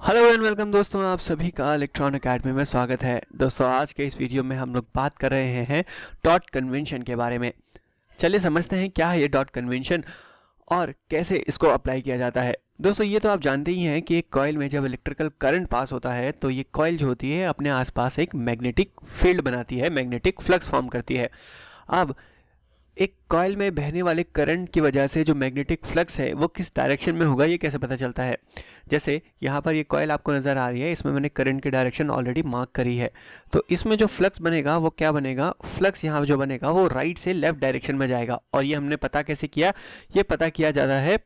Hello and welcome दोस्तों, आप सभी का इलेक्ट्रॉन अकेडमी में स्वागत है। दोस्तों आज के इस वीडियो में हम लोग बात कर रहे हैं डॉट कन्वेंशन के बारे में। चलिए समझते हैं क्या है ये डॉट कन्वेंशन और कैसे इसको अप्लाई किया जाता है। दोस्तों ये तो आप जानते ही हैं कि एक कॉइल में जब इलेक्ट्रिकल करंट पास होता है तो ये कॉइल जो होती है अपने आसपास एक मैग्नेटिक फील्ड बनाती है, मैग्नेटिक फ्लक्स फॉर्म करती है। अब एक कॉइल में बहने वाले करंट की वजह से जो मैग्नेटिक फ्लक्स है वो किस डायरेक्शन में होगा ये कैसे पता चलता है। जैसे यहाँ पर ये कॉइल आपको नज़र आ रही है, इसमें मैंने करंट की डायरेक्शन ऑलरेडी मार्क करी है। तो इसमें जो फ्लक्स बनेगा वो क्या बनेगा, फ्लक्स यहाँ जो बनेगा वो राइट से लेफ्ट डायरेक्शन में जाएगा। और ये हमने पता कैसे किया, ये पता किया जाता है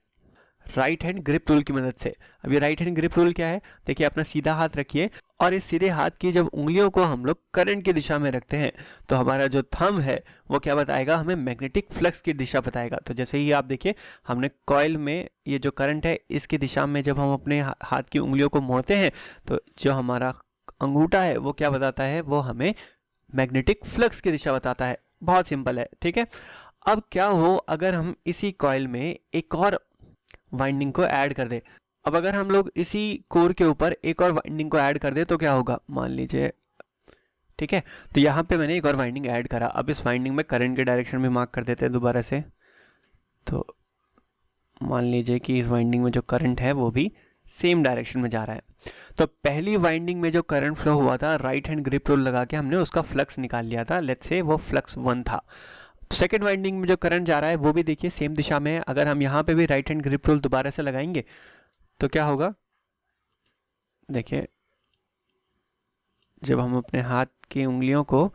राइट हैंड ग्रिप रूल की मदद से। अब ये राइट हैंड ग्रिप रूल क्या है, देखिए अपना सीधा हाथ रखिए और इस सीधे हाथ की जब उंगलियों को हम लोग करंट की दिशा में रखते हैं तो हमारा जो थंब है वो क्या बताएगा, हमें मैग्नेटिक फ्लक्स की दिशा बताएगा। तो जैसे ही आप देखिए हमने कॉइल में ये जो करंट है इसकी दिशा में जब हम अपने हाथ की उंगलियों को मोड़ते हैं तो जो हमारा अंगूठा है वो क्या बताता है, वो हमें मैग्नेटिक फ्लक्स की दिशा बताता है। बहुत सिंपल है, ठीक है। अब क्या हो अगर हम इसी कॉइल में एक और वाइंडिंग को ऐड कर दे। अब अगर हम लोग इसी कोर के ऊपर एक और वाइंडिंग को ऐड कर दे तो क्या होगा, मान लीजिए, ठीक है। तो यहाँ पे मैंने एक और वाइंडिंग ऐड करा। अब इस वाइंडिंग में करंट के डायरेक्शन भी मार्क कर देते हैं दोबारा से। तो मान लीजिए कि इस वाइंडिंग में जो करंट है वो भी सेम डायरेक्शन में जा रहा है। तो पहली वाइंडिंग में जो करंट फ्लो हुआ था, राइट हैंड ग्रिप रूल लगा के हमने उसका फ्लक्स निकाल लिया था, लेट्स से वो फ्लक्स 1 था। सेकेंड वाइंडिंग में जो करंट जा रहा है वो भी देखिए सेम दिशा में है। अगर हम यहाँ पे भी राइट हैंड ग्रिप रूल दोबारा से लगाएंगे तो क्या होगा, देखिए जब हम अपने हाथ की उंगलियों को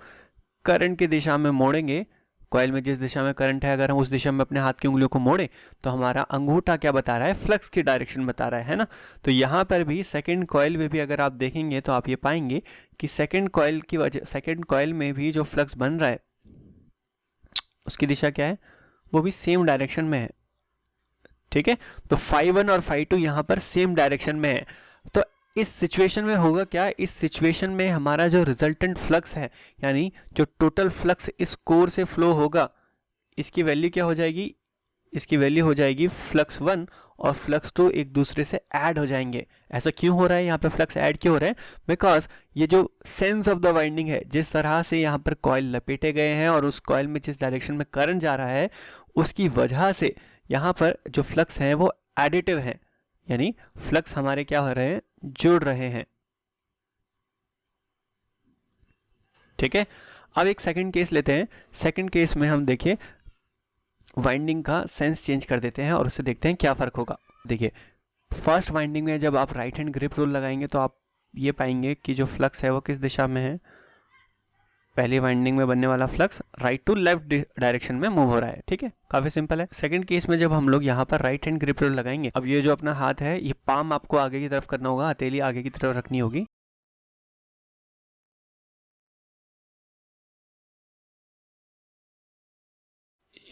करंट की दिशा में मोड़ेंगे, कॉइल में जिस दिशा में करंट है अगर हम उस दिशा में अपने हाथ की उंगलियों को मोड़ें तो हमारा अंगूठा क्या बता रहा है, फ्लक्स की डायरेक्शन बता रहा है ना। तो यहाँ पर भी सेकंड कॉइल में भी अगर आप देखेंगे तो आप ये पाएंगे कि सेकंड कॉइल की वजह, सेकंड कॉइल में भी जो फ्लक्स बन रहा है उसकी दिशा क्या है, वो भी सेम डायरेक्शन में है, ठीक है। तो φ1 और φ2 यहाँ पर सेम डायरेक्शन में है। तो इस सिचुएशन में होगा क्या, इस सिचुएशन में हमारा जो रिजल्टेंट फ्लक्स है, यानी जो टोटल फ्लक्स इस कोर से फ्लो होगा, इसकी वैल्यू क्या हो जाएगी, इसकी वैल्यू हो जाएगी फ्लक्स 1 और फ्लक्स 2 एक दूसरे से ऐड हो जाएंगे। ऐसा क्यों हो रहा है, यहाँ पे फ्लक्स ऐड क्यों हो रहे हैं, बिकॉज ये जो सेंस ऑफ द वाइंडिंग है, जिस तरह से यहाँ पर कॉइल लपेटे गए हैं और उस कॉइल में जिस डायरेक्शन में करंट जा रहा है उसकी वजह से यहाँ पर जो फ्लक्स हैं वो एडिटिव हैं, यानी फ्लक्स हमारे क्या हो रहे हैं, जुड़ रहे हैं, ठीक है। अब एक सेकंड केस लेते हैं। सेकंड केस में हम देखिए वाइंडिंग का सेंस चेंज कर देते हैं और उससे देखते हैं क्या फ़र्क होगा। देखिए फर्स्ट वाइंडिंग में जब आप राइट हैंड ग्रिप रूल लगाएंगे तो आप ये पाएंगे कि जो फ्लक्स है वो किस दिशा में है, पहली वाइंडिंग में बनने वाला flux right to left direction में मूव हो रहा है, ठीक है, काफ़ी सिंपल है। सेकंड केस में जब हम लोग यहाँ पर राइट हैंड ग्रिप रूल लगाएंगे, अब ये जो अपना हाथ है ये पाम आपको आगे की तरफ करना होगा, हथेली आगे की तरफ रखनी होगी।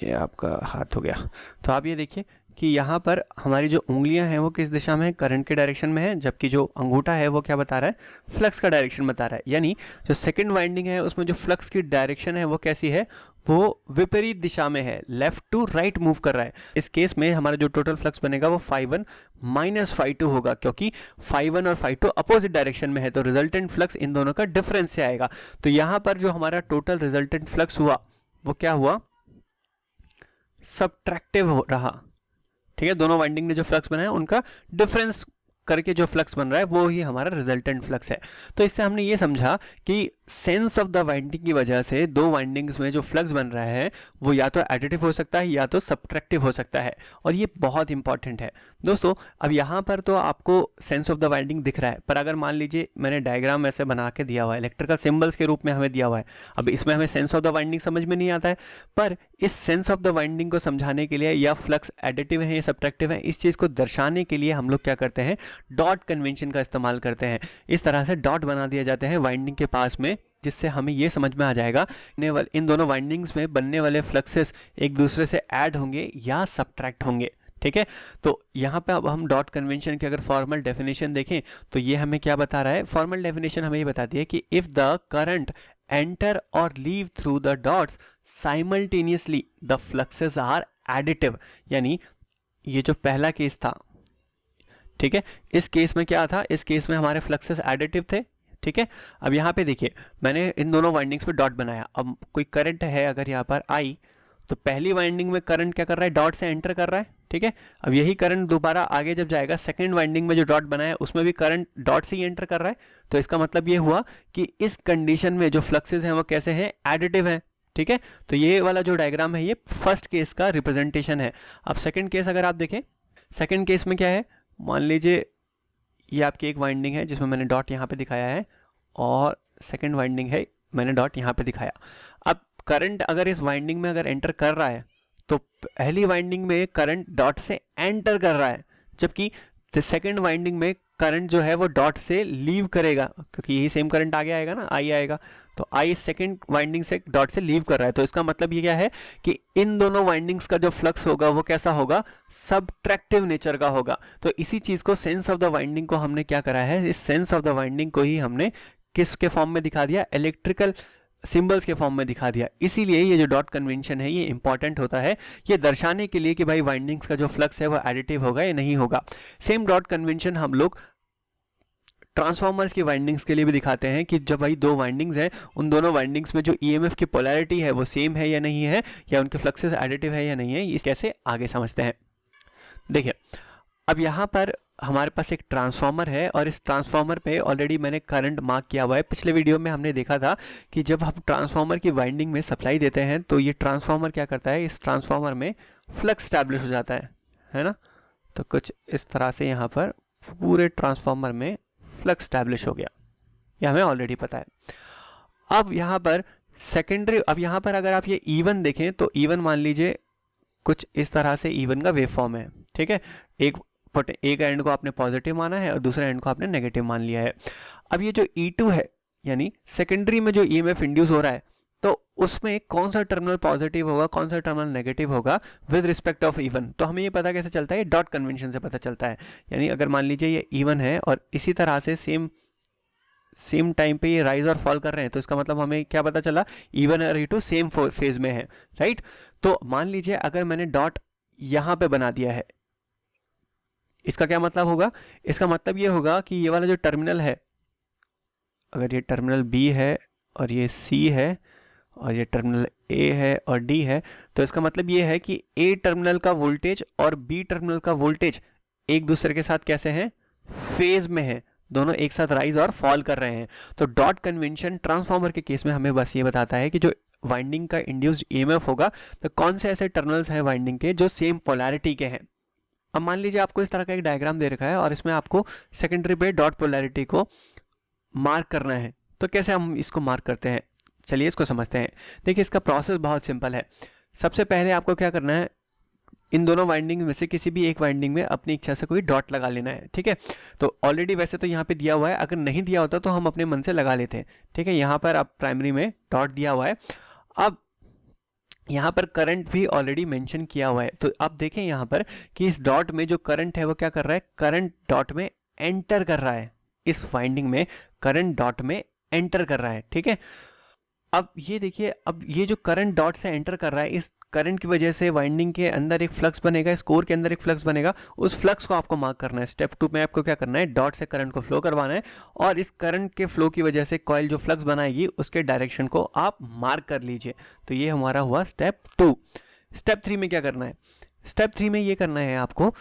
ये आपका हाथ हो गया। तो आप ये देखिए कि यहाँ पर हमारी जो उंगलियां हैं वो किस दिशा में है, करंट के डायरेक्शन में है, जबकि जो अंगूठा है वो क्या बता रहा है, फ्लक्स का डायरेक्शन बता रहा है। यानी जो सेकंड वाइंडिंग है उसमें जो फ्लक्स की डायरेक्शन है वो कैसी है, वो विपरीत दिशा में है, लेफ्ट टू राइट मूव कर रहा है। इस केस में हमारा जो टोटल फ्लक्स बनेगा वो φ1 माइनस φ2 होगा, क्योंकि φ1 और φ2 अपोजिट डायरेक्शन में है, तो रिजल्टेंट फ्लक्स इन दोनों का डिफरेंस से आएगा। तो यहाँ पर जो हमारा टोटल रिजल्टेंट फ्लक्स हुआ वो क्या हुआ, सब्ट्रैक्टिव हो रहा, ठीक है। दोनों वाइंडिंग ने जो फ्लक्स बनाया उनका डिफरेंस करके जो फ्लक्स बन रहा है वो ही हमारा रिजल्टेंट फ्लक्स है। तो इससे हमने ये समझा कि सेंस ऑफ द वाइंडिंग की वजह से दो वाइंडिंग्स में जो फ्लक्स बन रहा है वो या तो एडिटिव हो सकता है या तो सब्ट्रैक्टिव हो सकता है, और ये बहुत इंपॉर्टेंट है दोस्तों। अब यहाँ पर तो आपको सेंस ऑफ द वाइंडिंग दिख रहा है, पर अगर मान लीजिए मैंने डायग्राम ऐसे बना के दिया हुआ है, इलेक्ट्रिकल सिंबल्स के रूप में हमें दिया हुआ है, अब इसमें हमें सेंस ऑफ द वाइंडिंग समझ में नहीं आता है, पर इस सेंस ऑफ द वाइंडिंग को समझाने के लिए या फ्लक्स एडिटिव है या सब्ट्रैक्टिव है इस चीज़ को दर्शाने के लिए हम लोग क्या करते हैं, डॉट कन्वेंशन का इस्तेमाल करते हैं। इस तरह से डॉट बना दिया जाते हैं वाइंडिंग के पास में, जिससे हमें ये समझ में आ जाएगा इन दोनों वाइंडिंग्स में बनने वाले फ्लक्सेस एक दूसरे से ऐड होंगे या सब्ट्रैक्ट होंगे, ठीक है। तो यहाँ पे अब हम डॉट कन्वेंशन की अगर फॉर्मल डेफिनेशन देखें तो ये हमें क्या बता रहा है, फॉर्मल डेफिनेशन हमें ये बताती है कि इफ द करंट एंटर और leave through the dots simultaneously the fluxes are additive, यानी ये जो पहला केस था, ठीक है। इस केस में क्या था, इस केस में हमारे फ्लक्सेस एडिटिव थे, ठीक है। अब यहाँ पे देखिए मैंने इन दोनों वाइंडिंग्स पे डॉट बनाया। अब कोई करंट है अगर यहाँ पर आई, तो पहली वाइंडिंग में करंट क्या कर रहा है, डॉट से एंटर कर रहा है, ठीक है। अब यही करंट दोबारा आगे जब जाएगा सेकंड वाइंडिंग में जो डॉट बनाया है उसमें भी करंट डॉट से ही एंटर कर रहा है। तो इसका मतलब ये हुआ कि इस कंडीशन में जो फ्लक्सेस हैं वो कैसे हैं, एडिटिव हैं, ठीक है। तो ये वाला जो डायग्राम है ये फर्स्ट केस का रिप्रेजेंटेशन है। अब सेकंड केस अगर आप देखें, सेकंड केस में क्या है, मान लीजिए ये आपकी एक वाइंडिंग है जिसमें मैंने डॉट यहाँ पे दिखाया है, और सेकंड वाइंडिंग है मैंने डॉट यहाँ पे दिखाया। अब करंट अगर इस वाइंडिंग में अगर एंटर कर रहा है तो पहली वाइंडिंग में करंट डॉट से एंटर कर रहा है, जबकि सेकंड वाइंडिंग में करंट जो है वो डॉट से लीव करेगा, क्योंकि यही सेम करंट आगे आएगा ना, आई आएगा। तो आई सेकंड वाइंडिंग से डॉट से लीव कर रहा है। तो इसका मतलब ये क्या है कि इन दोनों वाइंडिंग्स का जो फ्लक्स होगा वो कैसा होगा, सबट्रैक्टिव नेचर का होगा। तो इसी चीज को सेंस ऑफ द वाइंडिंग को हमने क्या करा है, इस सेंस ऑफ द वाइंडिंग को ही हमने किसके फॉर्म में दिखा दिया, इलेक्ट्रिकल सिंबल्स के फॉर्म में दिखा दिया। इसीलिए ये जो डॉट कन्वेंशन है ये इंपॉर्टेंट होता है, ये दर्शाने के लिए कि भाई वाइंडिंग्स का जो फ्लक्स है वो एडिटिव होगा या नहीं होगा। सेम डॉट कन्वेंशन हम लोग ट्रांसफॉर्मर्स की वाइंडिंग्स के लिए भी दिखाते हैं कि जब भाई दो वाइंडिंग्स हैं, उन दोनों वाइंडिंग्स में जो ईएमएफ की पोलैरिटी है वो सेम है या नहीं है, या उनके फ्लक्सेस एडिटिव है या नहीं है, इस कैसे आगे समझते हैं। देखिए अब यहाँ पर हमारे पास एक ट्रांसफार्मर है और इस ट्रांसफार्मर पे ऑलरेडी मैंने करंट मार्क किया हुआ है। पिछले वीडियो में हमने देखा था कि जब हम ट्रांसफार्मर की वाइंडिंग में सप्लाई देते हैं तो ये ट्रांसफार्मर क्या करता है, इस ट्रांसफार्मर में फ्लक्स स्टैब्लिश हो जाता है ना। तो कुछ इस तरह से यहाँ पर पूरे ट्रांसफार्मर में फ्लक्स स्टैब्लिश हो गया, यह हमें ऑलरेडी पता है। अब यहाँ पर सेकेंडरी, अब यहाँ पर अगर आप ये E1 देखें तो E1 मान लीजिए कुछ इस तरह से E1 का वेव फॉर्म है, ठीक है। एक एंड को आपने पॉजिटिव माना है और दूसरे एंड को आपने नेगेटिव मान लिया है। अब ये जो E2 है, यानी सेकेंडरी में जो ईएमएफ इंड्यूस हो रहा है, तो उसमें कौन सा टर्मिनल पॉजिटिव होगा, कौन सा टर्मिनल नेगेटिव होगा विद रिस्पेक्ट ऑफ E1, तो हमें ये पता कैसे चलता है, ये डॉट कन्वेंशन से पता चलता है। यानी अगर मान लीजिए ये E1 है और इसी तरह से सेम टाइम पे ये राइज और फॉल कर रहे हैं, तो इसका मतलब हमें क्या पता चला, E1 और E2 सेम फेज में है, राइट। तो मान लीजिए अगर मैंने डॉट यहाँ पे बना दिया है, इसका क्या मतलब होगा, इसका मतलब ये होगा कि ये वाला जो टर्मिनल है, अगर ये टर्मिनल B है और ये C है और ये टर्मिनल A है और D है, तो इसका मतलब ये है कि A टर्मिनल का वोल्टेज और B टर्मिनल का वोल्टेज एक दूसरे के साथ कैसे हैं, फेज में है, दोनों एक साथ राइज और फॉल कर रहे हैं। तो डॉट कन्वेंशन ट्रांसफार्मर के केस में हमें बस ये बताता है कि जो वाइंडिंग का इंड्यूस्ड ईएमएफ होगा तो कौन से ऐसे टर्मिनल्स हैं वाइंडिंग के जो सेम पोलैरिटी के हैं। अब मान लीजिए आपको इस तरह का एक डायग्राम दे रखा है और इसमें आपको सेकेंडरी पे डॉट पोलैरिटी को मार्क करना है, तो कैसे हम इसको मार्क करते हैं, चलिए इसको समझते हैं। देखिए इसका प्रोसेस बहुत सिंपल है। सबसे पहले आपको क्या करना है, इन दोनों वाइंडिंग में से किसी भी एक वाइंडिंग में अपनी इच्छा से कोई डॉट लगा लेना है, ठीक है। तो ऑलरेडी वैसे तो यहाँ पे दिया हुआ है, अगर नहीं दिया होता तो हम अपने मन से लगा लेते हैं, ठीक है। यहाँ पर अब प्राइमरी में डॉट दिया हुआ है। अब यहाँ पर करंट भी ऑलरेडी मेंशन किया हुआ है, तो आप देखें यहाँ पर कि इस डॉट में जो करंट है वो क्या कर रहा है, करंट डॉट में एंटर कर रहा है, इस वाइंडिंग में करंट डॉट में एंटर कर रहा है, ठीक है। अब ये देखिए, अब ये जो करंट डॉट से एंटर कर रहा है, इस करंट की वजह से वाइंडिंग के अंदर एक फ्लक्स बनेगा, इस कोर के अंदर एक फ्लक्स बनेगा, उस फ्लक्स को आपको मार्क करना है। स्टेप 2 में आपको क्या करना है, डॉट से करंट को फ्लो करवाना है और इस करंट के फ्लो की वजह से कॉइल जो फ्लक्स बनाएगी उसके डायरेक्शन को आप मार्क कर लीजिए। तो ये हमारा हुआ स्टेप 2। स्टेप 3 में क्या करना है, स्टेप 3 में ये करना है आपको,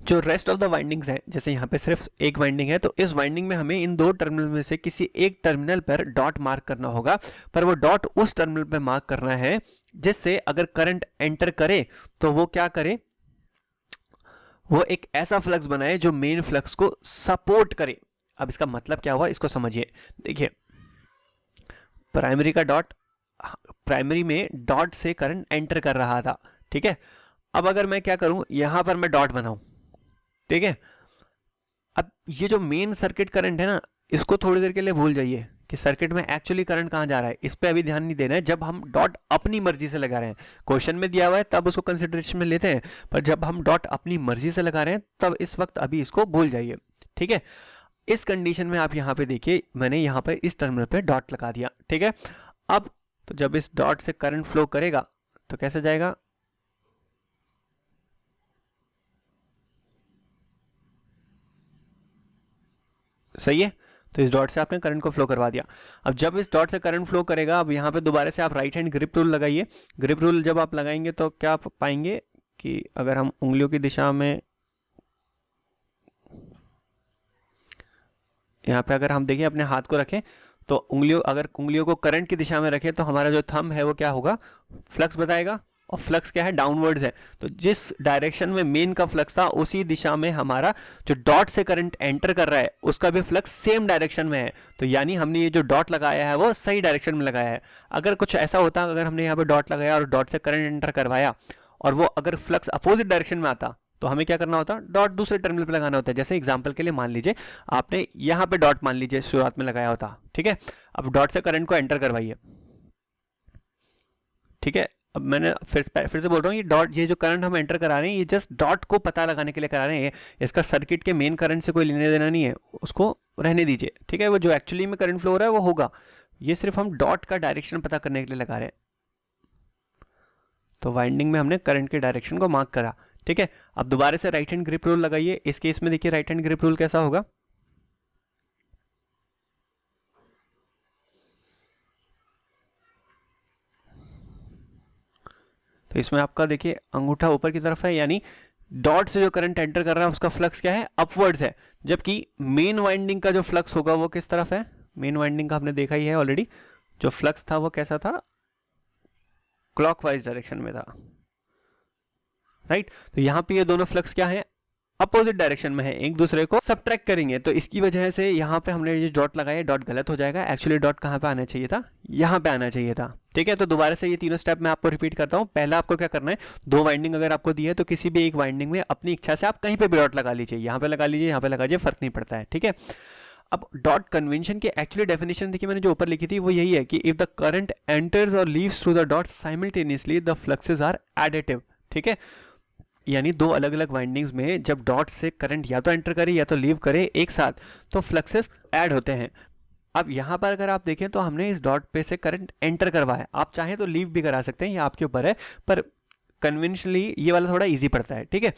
जो रेस्ट ऑफ द वाइंडिंग्स है, जैसे यहाँ पे सिर्फ एक वाइंडिंग है तो इस वाइंडिंग में हमें इन दो टर्मिनल में से किसी एक टर्मिनल पर डॉट मार्क करना होगा, पर वो डॉट उस टर्मिनल पर मार्क करना है जिससे अगर करंट एंटर करे तो वो क्या करे, वो एक ऐसा फ्लक्स बनाए जो मेन फ्लक्स को सपोर्ट करे। अब इसका मतलब क्या हुआ, इसको समझिए। देखिए प्राइमरी का डॉट, प्राइमरी में डॉट से करंट एंटर कर रहा था, ठीक है। अब अगर मैं क्या करूं, यहां पर मैं डॉट बनाऊं, ठीक है। अब ये जो मेन सर्किट करंट है ना, इसको थोड़ी देर के लिए भूल जाइए कि सर्किट में एक्चुअली करंट कहां जा रहा है, इस पे अभी ध्यान नहीं देना है। जब हम डॉट अपनी मर्जी से लगा रहे हैं, क्वेश्चन में दिया हुआ है तब उसको कंसिडरेशन में लेते हैं, पर जब हम डॉट अपनी मर्जी से लगा रहे हैं तब इस वक्त अभी इसको भूल जाइए, ठीक है। इस कंडीशन में आप यहाँ पे देखिए, मैंने यहाँ पे इस टर्मिनल पे डॉट लगा दिया, ठीक है। अब तो जब इस डॉट से करंट फ्लो करेगा तो कैसे जाएगा, सही है। तो इस डॉट से आपने करंट को फ्लो करवा दिया। अब जब इस डॉट से करंट फ्लो करेगा, अब यहाँ पे दोबारा से आप राइट हैंड ग्रिप रूल लगाइए। ग्रिप रूल जब आप लगाएंगे तो क्या आप पाएंगे कि अगर हम उंगलियों की दिशा में, यहाँ पे अगर हम देखें अपने हाथ को रखें तो उंगलियों को करंट की दिशा में रखें तो हमारा जो थंब है वो क्या होगा, फ्लक्स बताएगा, और फ्लक्स क्या है, डाउनवर्ड्स है। तो जिस डायरेक्शन में मेन का फ्लक्स था उसी दिशा में हमारा जो डॉट से करंट एंटर कर रहा है उसका भी फ्लक्स सेम डायरेक्शन में है। तो यानी हमने ये जो डॉट लगाया है वो सही डायरेक्शन में लगाया है। अगर कुछ ऐसा होता, अगर हमने यहाँ पे डॉट लगाया और डॉट से करंट एंटर करवाया और वो अगर फ्लक्स अपोजिट डायरेक्शन में आता तो हमें क्या करना होता, डॉट दूसरे टर्मिनल पे लगाना होता है। जैसे एग्जांपल के लिए मान लीजिए आपने यहाँ पे डॉट मान लीजिए शुरुआत में लगाया होता, ठीक है। अब डॉट से करंट को एंटर करवाइए, ठीक है। अब मैंने फिर से बोल रहा हूँ, ये डॉट, ये जो करंट हम एंटर करा रहे हैं ये जस्ट डॉट को पता लगाने के लिए करा रहे हैं। इसका सर्किट के मेन करंट से कोई लेने देना नहीं है, उसको रहने दीजिए, ठीक है। वो जो एक्चुअली में करंट फ्लो हो रहा है वो होगा, ये सिर्फ हम डॉट का डायरेक्शन पता करने के लिए लगा रहे हैं। तो वाइंडिंग में हमने करंट के डायरेक्शन को मार्क करा, ठीक है। अब दोबारा से राइट हैंड ग्रिप रूल लगाइए। इस केस में देखिए राइट हैंड ग्रिप रूल कैसा होगा, तो इसमें आपका देखिए अंगूठा ऊपर की तरफ है, यानी डॉट से जो करंट एंटर कर रहा है उसका फ्लक्स क्या है, अपवर्ड्स है। जबकि मेन वाइंडिंग का जो फ्लक्स होगा वो किस तरफ है, मेन वाइंडिंग का हमने देखा ही है ऑलरेडी, जो फ्लक्स था वो कैसा था, क्लॉकवाइज डायरेक्शन में था, राइट। तो यहाँ पे ये दोनों फ्लक्स क्या है, अपोजिट डायरेक्शन में है, एक दूसरे को सबट्रैक्ट करेंगे। तो इसकी वजह से यहाँ पे हमने ये डॉट लगाया, डॉट गलत हो जाएगा। एक्चुअली डॉट कहाँ पे आना चाहिए था, यहाँ पे आना चाहिए था, ठीक है। तो दोबारा से ये तीनों स्टेप मैं आपको रिपीट करता हूँ। पहला आपको क्या करना है, दो वाइंडिंग अगर आपको दी है तो किसी भी एक वाइंडिंग में अपनी इच्छा से आप कहीं पे भी डॉट लगा लीजिए, यहाँ पे लगा लीजिए, यहाँ पे लगा लीजिए, फर्क नहीं पड़ता है, ठीक है। अब डॉट कन्वेंशन की एक्चुअली डेफिनेशन देखिए मैंने जो ऊपर लिखी थी वो यही है कि इफ द करंट एंटर्स और leaves through the dot simultaneously the fluxes are additive, ठीक है। यानी दो अलग अलग वाइंडिंग्स में जब डॉट से करंट या तो एंटर करे या तो लीव करे एक साथ, तो फ्लक्सेस ऐड होते हैं। अब यहाँ पर अगर आप देखें तो हमने इस डॉट पे से करंट एंटर करवाया, आप चाहें तो लीव भी करा सकते हैं, ये आपके ऊपर है, पर कन्वेंशनली ये वाला थोड़ा इजी पड़ता है, ठीक है।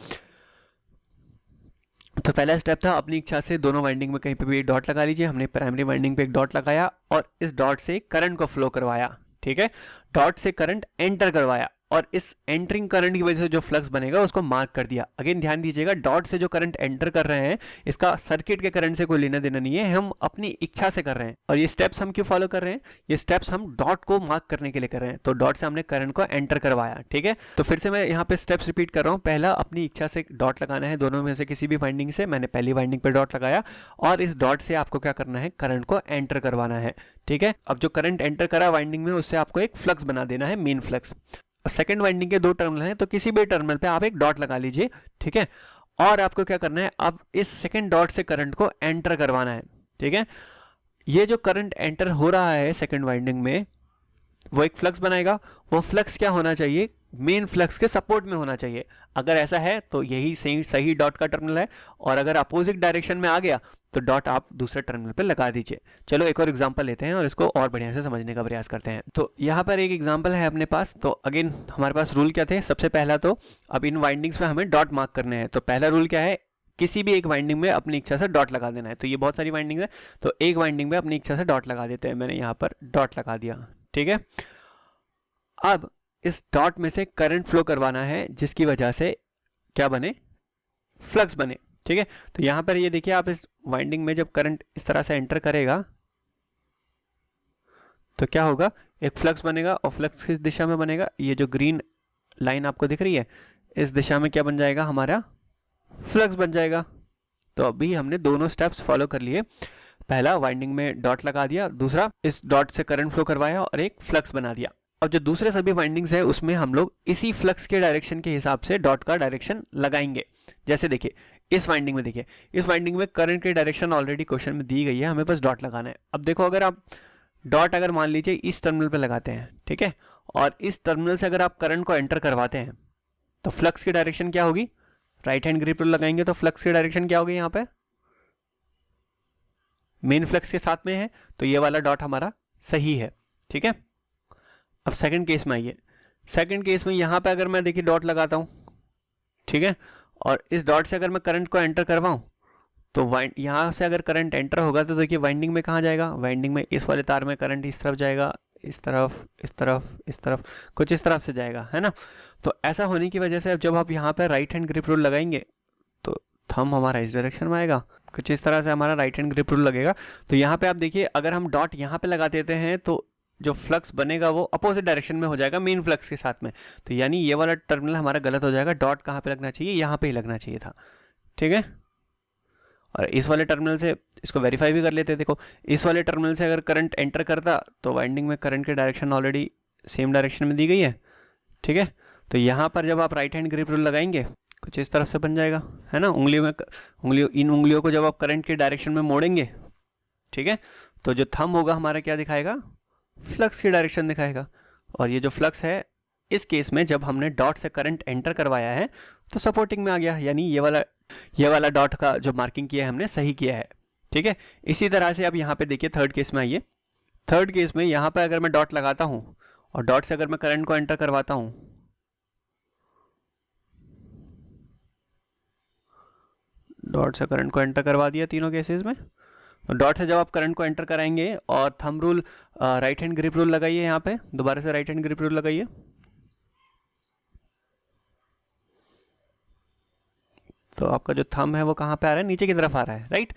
तो पहला स्टेप था अपनी इच्छा से दोनों वाइंडिंग में कहीं पे भी डॉट लगा लीजिए। हमने प्राइमरी वाइंडिंग पे एक डॉट लगाया और इस डॉट से करंट को फ्लो करवाया, ठीक है। डॉट से करंट एंटर करवाया और इस एंटरिंग करंट की वजह से जो फ्लक्स बनेगा उसको मार्क कर दिया। अगेन ध्यान दीजिएगा, डॉट से जो करंट एंटर कर रहे हैं इसका सर्किट के करंट से कोई लेना देना नहीं है, हम अपनी इच्छा से कर रहे हैं। और ये स्टेप्स हम क्यों फॉलो कर रहे हैं, ये स्टेप्स हम डॉट को मार्क करने के लिए कर रहे हैं। तो डॉट से हमने करंट को एंटर करवाया, ठीक है। तो फिर से मैं यहाँ पे स्टेप्स रिपीट कर रहा हूँ। पहला, अपनी इच्छा से डॉट लगाना है, दोनों में से किसी भी वाइंडिंग से। मैंने पहली वाइंडिंग पे डॉट लगाया और इस डॉट से आपको क्या करना है, करंट को एंटर करवाना है, ठीक है। अब जो करंट एंटर करा वाइंडिंग में उससे आपको एक फ्लक्स बना देना है, मेन फ्लक्स। सेकंड वाइंडिंग के दो टर्मिनल हैं तो किसी भी टर्मिनल पे आप एक डॉट लगा लीजिए, ठीक है। और आपको क्या करना है, अब इस सेकंड डॉट से करंट को एंटर करवाना है, ठीक है। ये जो करंट एंटर हो रहा है सेकंड वाइंडिंग में वो एक फ्लक्स बनाएगा। वो फ्लक्स क्या होना चाहिए, मेन फ्लक्स के सपोर्ट में होना चाहिए। अगर ऐसा है तो यही सही डॉट का टर्मिनल है, और अगर अपोजिट डायरेक्शन में आ गया तो डॉट आप दूसरे टर्मिनल पे लगा दीजिए। चलो एक और एग्जांपल लेते हैं और इसको और बढ़िया से समझने का प्रयास करते हैं। तो यहाँ पर एक एग्जांपल है अपने पास। तो अगेन हमारे पास रूल क्या थे, सबसे पहला तो अब इन वाइंडिंग्स में हमें डॉट मार्क करने हैं। तो पहला रूल क्या है, किसी भी एक वाइंडिंग में अपनी इच्छा से डॉट लगा देना है। तो ये बहुत सारी वाइंडिंग है तो एक वाइंडिंग में अपनी इच्छा से डॉट लगा देते हैं। मैंने यहाँ पर डॉट लगा दिया, ठीक है। अब इस डॉट में से करंट फ्लो करवाना है जिसकी वजह से क्या बने, फ्लक्स बने, ठीक है। तो यहां पर ये देखिए, आप इस वाइंडिंग में जब करंट इस तरह से एंटर करेगा तो क्या होगा, एक फ्लक्स बनेगा। और फ्लक्स किस दिशा में बनेगा, ये जो ग्रीन लाइन आपको दिख रही है इस दिशा में क्या बन जाएगा, हमारा फ्लक्स बन जाएगा। तो अभी हमने दोनों स्टेप्स फॉलो कर लिए। पहला, वाइंडिंग में डॉट लगा दिया, दूसरा इस डॉट से करंट फ्लो करवाया और एक फ्लक्स बना दिया। और जो दूसरे सभी वाइंडिंग्स है उसमें हम लोग इसी फ्लक्स के डायरेक्शन के हिसाब से डॉट का डायरेक्शन लगाएंगे। जैसे देखिए इस वाइंडिंग में, देखिए इस वाइंडिंग में करंट की डायरेक्शन ऑलरेडी क्वेश्चन में दी गई है, हमें बस डॉट लगाना है। अब देखो, अगर आप डॉट अगर मान लीजिए इस टर्मिनल पे लगाते हैं, ठीक है, और इस टर्मिनल से अगर आप करंट को एंटर करवाते हैं तो फ्लक्स की डायरेक्शन क्या होगी, राइट हैंड ग्रिप रूल लगाएंगे तो फ्लक्स की डायरेक्शन क्या होगी, यहाँ पे मेन फ्लक्स के साथ में है, तो ये वाला डॉट हमारा सही है, ठीक है। अब सेकंड केस में आइए। सेकंड केस में यहाँ पे अगर मैं देखिए डॉट लगाता हूँ, ठीक है, और इस डॉट से अगर मैं करंट को एंटर करवाऊँ तो वाइंड यहाँ से अगर करंट एंटर होगा तो देखिए वाइंडिंग में कहाँ जाएगा, वाइंडिंग में इस वाले तार में करंट इस तरफ जाएगा, इस तरफ, इस तरफ, इस तरफ, कुछ इस तरफ से जाएगा, है ना। तो ऐसा होने की वजह से अब जब आप यहाँ पे राइट हैंड ग्रिप रूल लगाएंगे तो थंब हमारा इस डायरेक्शन में आएगा, कुछ इस तरह से हमारा राइट हैंड ग्रिप रूल लगेगा। तो यहाँ पे आप देखिए अगर हम डॉट यहाँ पे लगा देते हैं तो जो फ्लक्स बनेगा वो अपोजिट डायरेक्शन में हो जाएगा मेन फ्लक्स के साथ में। तो यानी ये वाला टर्मिनल हमारा गलत हो जाएगा, डॉट कहाँ पे लगना चाहिए, यहाँ पे ही लगना चाहिए था, ठीक है। और इस वाले टर्मिनल से इसको वेरीफाई भी कर लेते हैं। देखो इस वाले टर्मिनल से अगर करंट एंटर करता तो वाइंडिंग में करंट की डायरेक्शन ऑलरेडी सेम डायरेक्शन में दी गई है, ठीक है। तो यहाँ पर जब आप राइट हैंड ग्रिप रूल लगाएंगे कुछ इस तरह से बन जाएगा, है ना। इन उंगलियों को जब आप करंट की डायरेक्शन में मोड़ेंगे, ठीक है, तो जो थंब होगा हमारा क्या दिखाएगा, फ्लक्स की डायरेक्शन दिखाएगा। और ये जो फ्लक्स है इस केस में जब हमने डॉट से करंट एंटर करवाया है तो सपोर्टिंग में आ गया, यानी ये वाला डॉट का जो मार्किंग किया है हमने सही किया है, ठीक है। इसी तरह से अब यहाँ पे देखिए थर्ड केस में आइए। थर्ड केस में यहाँ पे अगर मैं डॉट लगाता हूँ और डॉट से अगर मैं करंट को एंटर करवाता हूँ, डॉट से करंट को एंटर करवा दिया तीनों केसेस में। तो डॉट से जब आप करंट को एंटर कराएंगे और thumb rule right hand grip rule लगाइए, यहाँ पे दोबारा से राइट हैंड ग्रिप रूल लगाइए, तो आपका जो थंब है वो कहाँ पे आ रहा है, नीचे की तरफ आ रहा है, राइट।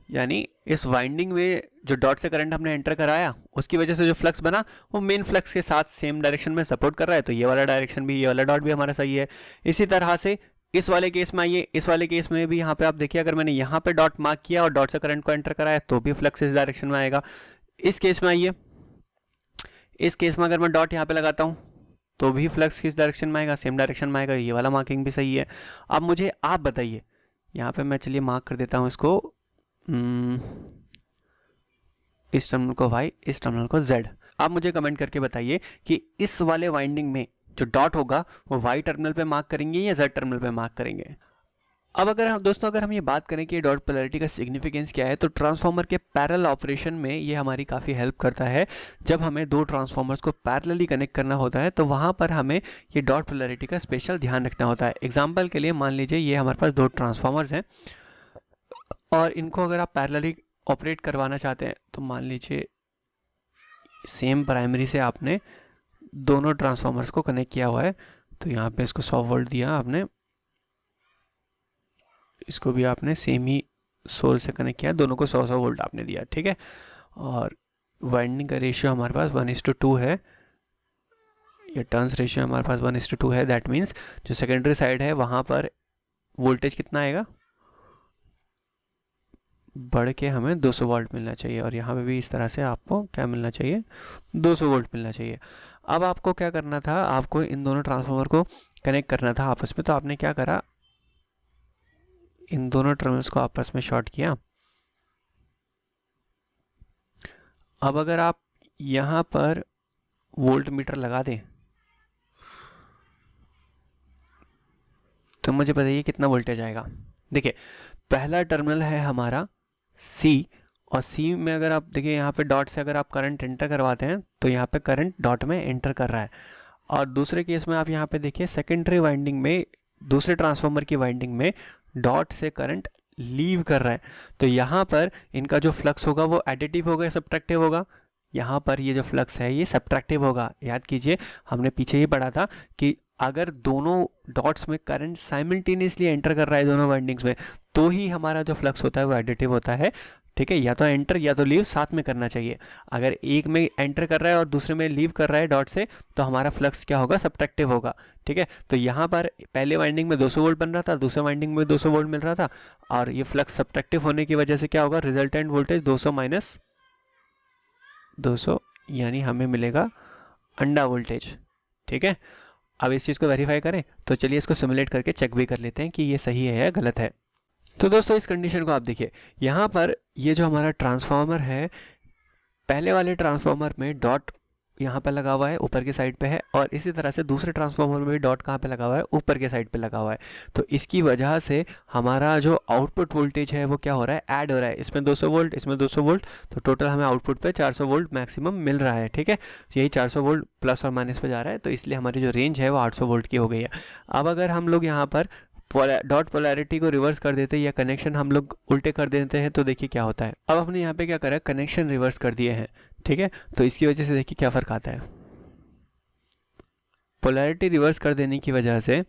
यानी इस वाइंडिंग में जो डॉट से करंट हमने एंटर कराया उसकी वजह से जो फ्लक्स बना वो मेन फ्लक्स के साथ सेम डायरेक्शन में सपोर्ट कर रहा है। तो ये वाला डायरेक्शन भी, ये वाला डॉट भी हमारा सही है। इसी तरह से इस वाले केस में आइए, इस वाले केस में भी यहाँ पे आप देखिए अगर मैंने यहाँ पे डॉट मार्क किया और डॉट से करंट को एंटर कराया तो भी फ्लक्स इस डायरेक्शन में आएगा। इस केस में आइए, इस केस में अगर मैं डॉट यहाँ पे लगाता हूँ तो भी फ्लक्स किस डायरेक्शन में आएगा, सेम डायरेक्शन में आएगा। ये वाला मार्किंग भी सही है। अब मुझे आप बताइए, यहाँ पे मैं चलिए मार्क कर देता हूँ इसको, इस टर्मिनल को y, इस टर्मिनल को z। आप मुझे कमेंट करके बताइए कि इस वाले वाइंडिंग में जो डॉट होगा वो y टर्मिनल पे मार्क करेंगे या z टर्मिनल पे मार्क करेंगे। अब अगर हम ये बात करें कि डॉट पोलैरिटी का सिग्निफिकेंस क्या है, तो ट्रांसफार्मर के पैरेलल ऑपरेशन में ये हमारी काफ़ी हेल्प करता है। जब हमें दो ट्रांसफार्मर्स को पैरेलली कनेक्ट करना होता है तो वहाँ पर हमें ये डॉट पोलैरिटी का स्पेशल ध्यान रखना होता है। एग्जाम्पल के लिए मान लीजिए ये हमारे पास दो ट्रांसफार्मर्स हैं और इनको अगर आप पैरेलली ऑपरेट करवाना चाहते हैं तो मान लीजिए सेम प्राइमरी से आपने दोनों ट्रांसफार्मर्स को कनेक्ट किया हुआ है। तो यहाँ पे इसको 100 वोल्ट दिया आपने, इसको भी आपने सेम ही सोर्स से कनेक्ट किया, दोनों को 100 वोल्ट आपने दिया, ठीक है। और वाइंडिंग का रेशियो हमारे पास 1:2 है, या टर्न्स रेशियो हमारे पास 1:2 है। दैट मीन्स जो सेकेंडरी साइड है वहाँ पर वोल्टेज कितना आएगा, बढ़ के हमें 200 वोल्ट मिलना चाहिए। और यहाँ पे भी इस तरह से आपको क्या मिलना चाहिए, 200 वोल्ट मिलना चाहिए। अब आपको क्या करना था, आपको इन दोनों ट्रांसफार्मर को कनेक्ट करना था आपस में। तो आपने क्या करा, इन दोनों टर्मिनल्स को आपस में शॉर्ट किया। अब अगर आप यहाँ पर वोल्ट मीटर लगा दें तो मुझे बताइए कितना वोल्टेज आएगा। देखिए पहला टर्मिनल है हमारा C, और C में अगर आप देखिए यहाँ पे डॉट से अगर आप करंट एंटर करवाते हैं तो यहाँ पे करंट डॉट में एंटर कर रहा है। और दूसरे केस में आप यहाँ पे देखिए सेकेंडरी वाइंडिंग में, दूसरे ट्रांसफार्मर की वाइंडिंग में डॉट से करंट लीव कर रहा है। तो यहाँ पर इनका जो फ्लक्स होगा वो एडिटिव होगा या सब्ट्रैक्टिव होगा। यहाँ पर ये जो फ्लक्स है ये सब्ट्रैक्टिव होगा। याद कीजिए हमने पीछे ही पढ़ा था कि अगर दोनों डॉट्स में करंट साइमल्टेनियसली एंटर कर रहा है दोनों वाइंडिंग्स में तो ही हमारा जो फ्लक्स होता है वो एडिटिव होता है, ठीक है। या तो एंटर या तो लीव साथ में करना चाहिए। अगर एक में एंटर कर रहा है और दूसरे में लीव कर रहा है डॉट से तो हमारा फ्लक्स क्या होगा, सब्ट्रैक्टिव होगा, ठीक है। तो यहाँ पर पहले वाइंडिंग में 200 वोल्ट बन रहा था, दूसरे वाइंडिंग में 200 वोल्ट मिल रहा था, और ये फ्लक्स सब्ट्रैक्टिव होने की वजह से क्या होगा, रिजल्टेंट वोल्टेज 200 माइनस 200 यानी हमें मिलेगा अंडा वोल्टेज, ठीक है। अब इस चीज़ को वेरीफाई करें तो चलिए इसको सिमुलेट करके चेक भी कर लेते हैं कि ये सही है या गलत है। तो दोस्तों इस कंडीशन को आप देखिए, यहाँ पर ये जो हमारा ट्रांसफार्मर है, पहले वाले ट्रांसफार्मर में डॉट यहाँ पे लगा हुआ है, ऊपर के साइड पे है, और इसी तरह से दूसरे ट्रांसफार्मर में भी डॉट कहाँ पे लगा हुआ है, ऊपर के साइड पे लगा हुआ है। तो इसकी वजह से हमारा जो आउटपुट वोल्टेज है वो क्या हो रहा है, ऐड हो रहा है। इसमें 200 वोल्ट, इसमें 200 वोल्ट, तो टोटल हमें आउटपुट पे 400 वोल्ट मैक्सिमम मिल रहा है, ठीक है। यही 400 वोल्ट प्लस और माइनस पे जा रहा है, तो इसलिए हमारी जो रेंज है वो 800 वोल्ट की हो गई है। अब अगर हम लोग यहाँ पर डॉट पोलैरिटी को रिवर्स कर देते हैं या कनेक्शन हम लोग उल्टे कर देते हैं तो देखिए क्या होता है। अब हमने यहाँ पे क्या करा, कनेक्शन रिवर्स कर दिए हैं, ठीक है। तो इसकी वजह से देखिए क्या फ़र्क आता है। पोलैरिटी रिवर्स कर देने की वजह से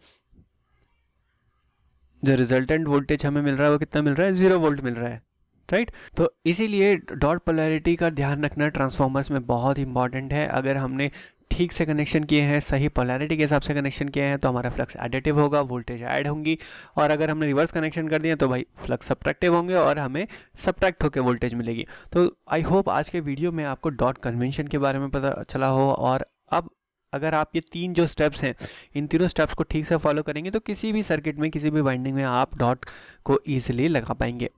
जो रिजल्टेंट वोल्टेज हमें मिल रहा है वो कितना मिल रहा है, 0 वोल्ट मिल रहा है, राइट। तो इसीलिए डॉट पोलैरिटी का ध्यान रखना ट्रांसफॉर्मर्स में बहुत इंपॉर्टेंट है। अगर हमने ठीक से कनेक्शन किए हैं, सही पोलैरिटी के हिसाब से कनेक्शन किए हैं तो हमारा फ्लक्स एडिटिव होगा, वोल्टेज ऐड होंगी। और अगर हमने रिवर्स कनेक्शन कर दिया तो भाई फ्लक्स सब्ट्रैक्टिव होंगे और हमें सब्ट्रैक्ट होकर वोल्टेज मिलेगी। तो आई होप आज के वीडियो में आपको डॉट कन्वेंशन के बारे में पता चला हो। और अब अगर आप ये 3 जो स्टेप्स हैं, इन तीनों स्टेप्स को ठीक से फॉलो करेंगे तो किसी भी सर्किट में, किसी भी वाइंडिंग में आप डॉट को ईजिली लगा पाएंगे।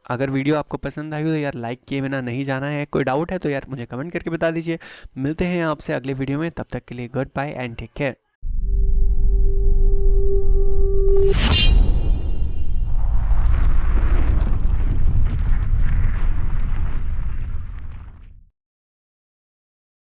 अगर वीडियो आपको पसंद आई हो तो यार लाइक किए बिना नहीं जाना है। कोई डाउट है तो यार मुझे कमेंट करके बता दीजिए। मिलते हैं आपसे अगले वीडियो में, तब तक के लिए goodbye and take care.